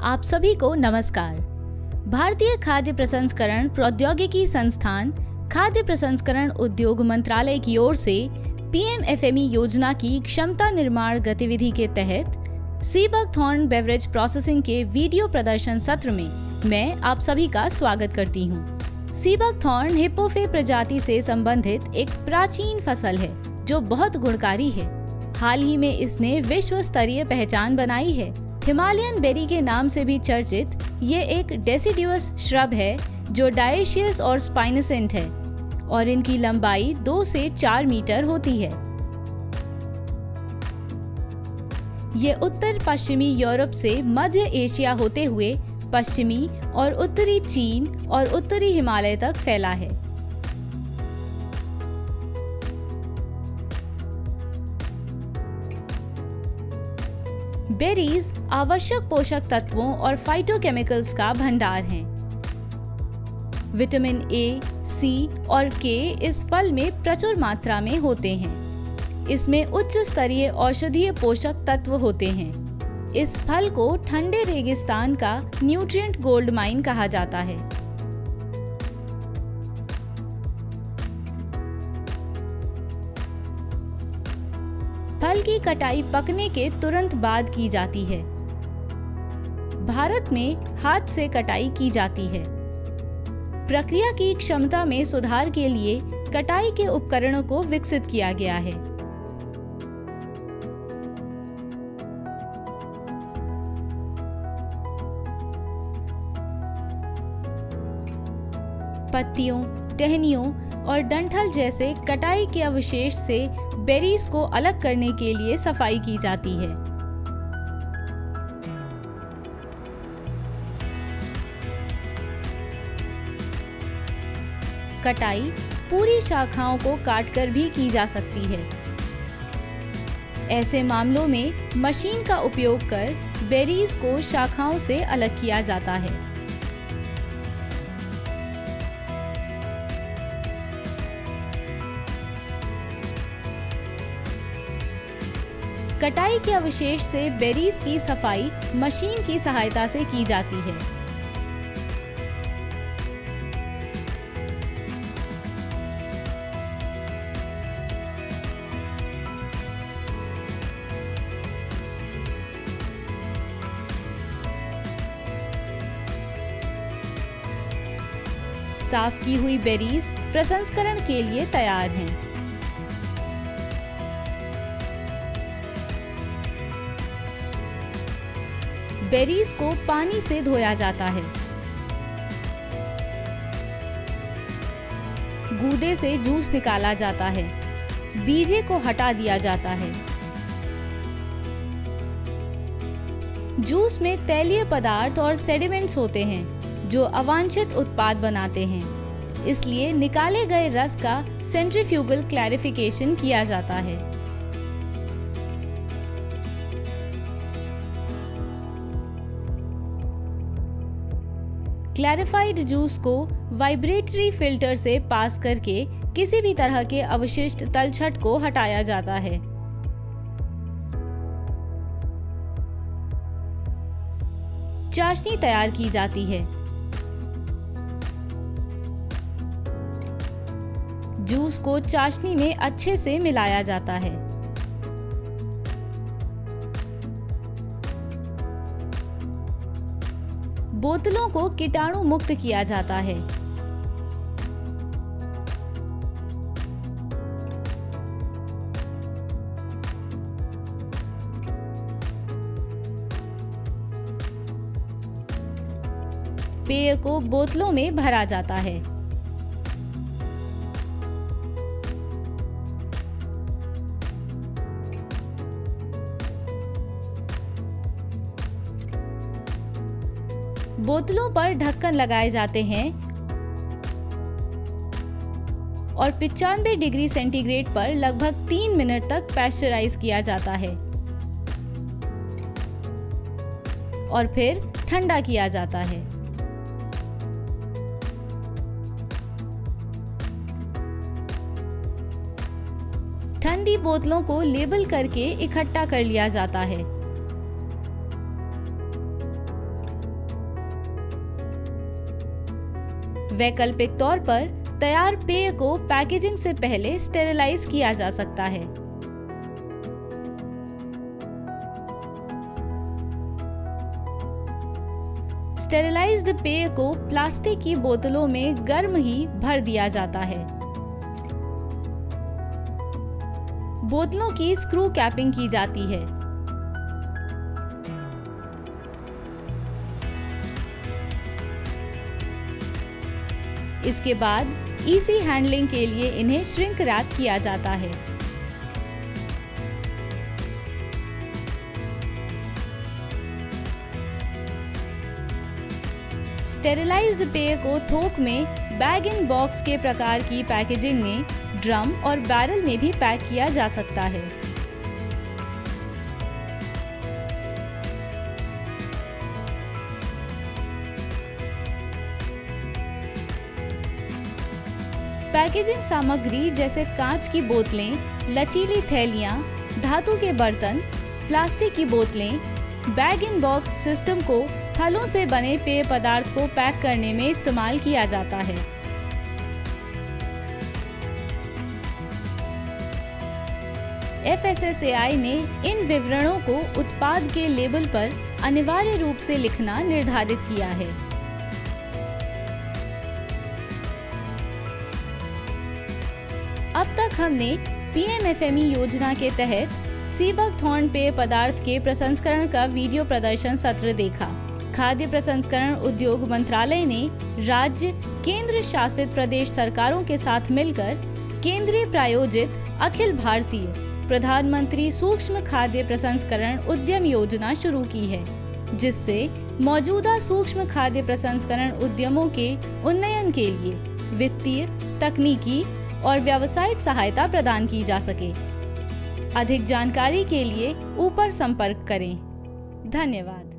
आप सभी को नमस्कार। भारतीय खाद्य प्रसंस्करण प्रौद्योगिकी संस्थान खाद्य प्रसंस्करण उद्योग मंत्रालय की ओर से पीएमएफएमई योजना की क्षमता निर्माण गतिविधि के तहत सीबकथॉर्न बेवरेज प्रोसेसिंग के वीडियो प्रदर्शन सत्र में मैं आप सभी का स्वागत करती हूँ। सीबकथॉर्न हिप्पोफे प्रजाति से संबंधित एक प्राचीन फसल है जो बहुत गुणकारी है। हाल ही में इसने विश्व स्तरीय पहचान बनाई है। हिमालयन बेरी के नाम से भी चर्चित ये एक डेसिडुअस श्रब है जो डायशियस और स्पाइनेसेंट है और इनकी लंबाई 2 से 4 मीटर होती है। ये उत्तर पश्चिमी यूरोप से मध्य एशिया होते हुए पश्चिमी और उत्तरी चीन और उत्तरी हिमालय तक फैला है। बेरीज आवश्यक पोषक तत्वों और फाइटोकेमिकल्स का भंडार हैं। विटामिन ए, सी और के इस फल में प्रचुर मात्रा में होते हैं। इसमें उच्च स्तरीय औषधीय पोषक तत्व होते हैं। इस फल को ठंडे रेगिस्तान का न्यूट्रिएंट गोल्ड माइन कहा जाता है। फल की कटाई पकने के तुरंत बाद की जाती है। भारत में हाथ से कटाई की जाती है। प्रक्रिया की क्षमता में सुधार के लिए कटाई के उपकरणों को विकसित किया गया है। पत्तियों, टहनियों और डंठल जैसे कटाई के अवशेष से बेरीज को अलग करने के लिए सफाई की जाती है। कटाई पूरी शाखाओं को काटकर भी की जा सकती है। ऐसे मामलों में मशीन का उपयोग कर बेरीज को शाखाओं से अलग किया जाता है। कटाई के अवशेष से बेरीज की सफाई मशीन की सहायता से की जाती है। साफ की हुई बेरीज प्रसंस्करण के लिए तैयार हैं। बेरीज को पानी से धोया जाता है। गूदे से जूस निकाला जाता है। बीजे को हटा दिया जाता है। जूस में तैलीय पदार्थ और सेडिमेंट्स होते हैं जो अवांछित उत्पाद बनाते हैं। इसलिए निकाले गए रस का सेंट्रीफ्यूगल क्लैरिफिकेशन किया जाता है। क्लैरिफाइड जूस को वाइब्रेटरी फिल्टर से पास करके किसी भी तरह के अवशिष्ट तलछट को हटाया जाता है। चाशनी तैयार की जाती है। जूस को चाशनी में अच्छे से मिलाया जाता है। बोतलों को कीटाणु मुक्त किया जाता है। पेय को बोतलों में भरा जाता है। बोतलों पर ढक्कन लगाए जाते हैं और 95 डिग्री सेंटीग्रेड पर लगभग 3 मिनट तक पैस्चराइज किया जाता है और फिर ठंडा किया जाता है। ठंडी बोतलों को लेबल करके इकट्ठा कर लिया जाता है। वैकल्पिक तौर पर तैयार पेय को पैकेजिंग से पहले स्टेरिलाइज किया जा सकता है। स्टेरिलाइज्ड पेय को प्लास्टिक की बोतलों में गर्म ही भर दिया जाता है। बोतलों की स्क्रू कैपिंग की जाती है। इसके बाद इजी हैंडलिंग के लिए इन्हें श्रिंक रैप किया जाता है। स्टेरिलाइज्ड पेय को थोक में बैग इन बॉक्स के प्रकार की पैकेजिंग में ड्रम और बैरल में भी पैक किया जा सकता है। पैकेजिंग सामग्री जैसे कांच की बोतलें, लचीली थैलियां, धातु के बर्तन, प्लास्टिक की बोतलें, बैग इन बॉक्स सिस्टम को फलों से बने पेय पदार्थ को पैक करने में इस्तेमाल किया जाता है। FSSAI ने इन विवरणों को उत्पाद के लेबल पर अनिवार्य रूप से लिखना निर्धारित किया है। अब तक हमने PMFME योजना के तहत सीबकथॉर्न पेय पदार्थ के प्रसंस्करण का वीडियो प्रदर्शन सत्र देखा। खाद्य प्रसंस्करण उद्योग मंत्रालय ने राज्य, केंद्र शासित प्रदेश सरकारों के साथ मिलकर केंद्रीय प्रायोजित अखिल भारतीय प्रधानमंत्री सूक्ष्म खाद्य प्रसंस्करण उद्यम योजना शुरू की है, जिससे मौजूदा सूक्ष्म खाद्य प्रसंस्करण उद्यमों के उन्नयन के लिए वित्तीय, तकनीकी और व्यावसायिक सहायता प्रदान की जा सके। अधिक जानकारी के लिए ऊपर संपर्क करें। धन्यवाद।